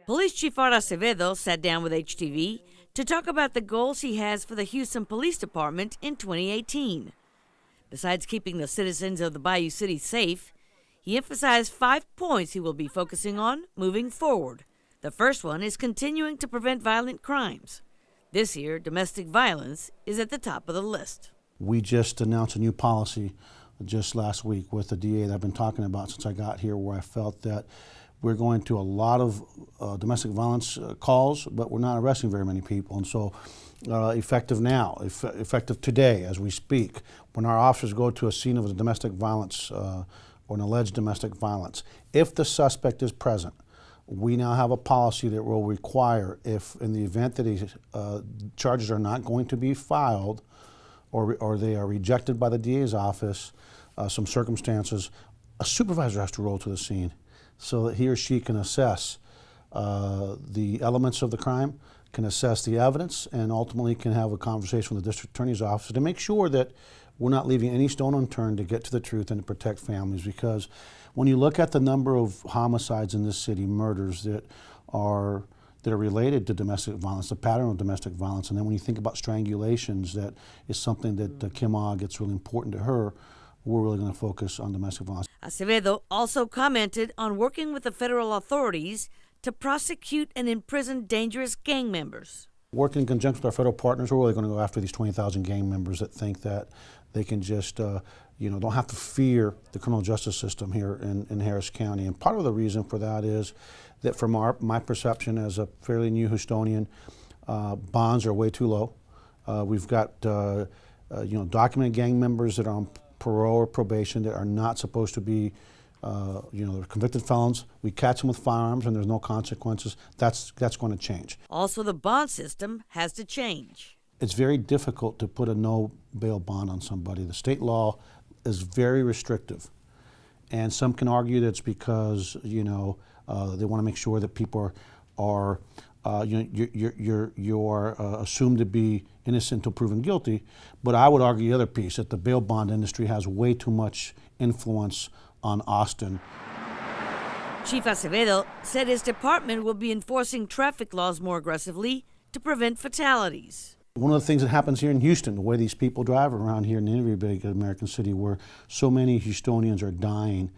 Police Chief Art Acevedo sat down with HTV to talk about the goals he has for the Houston Police Department in 2018. Besides keeping the citizens of the Bayou City safe, he emphasized 5 points he will be focusing on moving forward. The first one is continuing to prevent violent crimes. This year, domestic violence is at the top of the list. We just announced a new policy just last week with the DA that I've been talking about since I got here, where I felt that we're going to a lot of domestic violence calls, but we're not arresting very many people. And so effective now, effective today as we speak, when our officers go to a scene of a domestic violence or an alleged domestic violence, if the suspect is present, we now have a policy that will require, if in the event that charges are not going to be filed or they are rejected by the DA's office, some circumstances, a supervisor has to roll to the scene so that he or she can assess the elements of the crime, can assess the evidence, and ultimately can have a conversation with the district attorney's office to make sure that we're not leaving any stone unturned to get to the truth and to protect families. Because when you look at the number of homicides in this city, murders that are related to domestic violence, the pattern of domestic violence, and then when you think about strangulations, that is something that Kim Og, it's really important to her. We're really going to focus on domestic violence. Acevedo also commented on working with the federal authorities to prosecute and imprison dangerous gang members. Working in conjunction with our federal partners, we're really going to go after these 20,000 gang members that think that they can just, don't have to fear the criminal justice system here in Harris County. And part of the reason for that is that from my perception as a fairly new Houstonian, bonds are way too low. We've got, documented gang members that are on parole or probation that are not supposed to be, they're convicted felons. We catch them with firearms and there's no consequences. That's going to change. Also, the bond system has to change. It's very difficult to put a no bail bond on somebody. The state law is very restrictive. And some can argue that it's because, they want to make sure that people are you're assumed to be innocent until proven guilty. But I would argue the other piece, that the bail bond industry has way too much influence on Austin. Chief Acevedo said his department will be enforcing traffic laws more aggressively to prevent fatalities. One of the things that happens here in Houston, the way these people drive around here in every big American city, where so many Houstonians are dying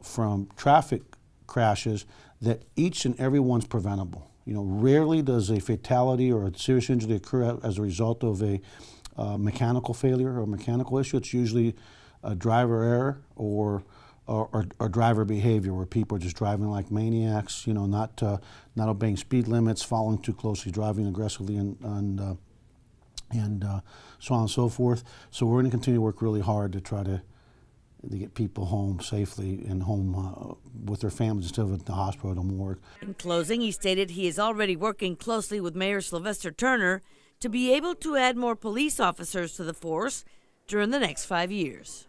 from traffic crashes, that each and every one's preventable. Rarely does a fatality or a serious injury occur as a result of a mechanical failure or a mechanical issue. It's usually a driver error or driver behavior, where people are just driving like maniacs, not obeying speed limits, following too closely, driving aggressively, and so on and so forth. So we're going to continue to work really hard to try to get people home safely and home with their families instead of at the hospital or the morgue. In closing, he stated he is already working closely with Mayor Sylvester Turner to be able to add more police officers to the force during the next 5 years.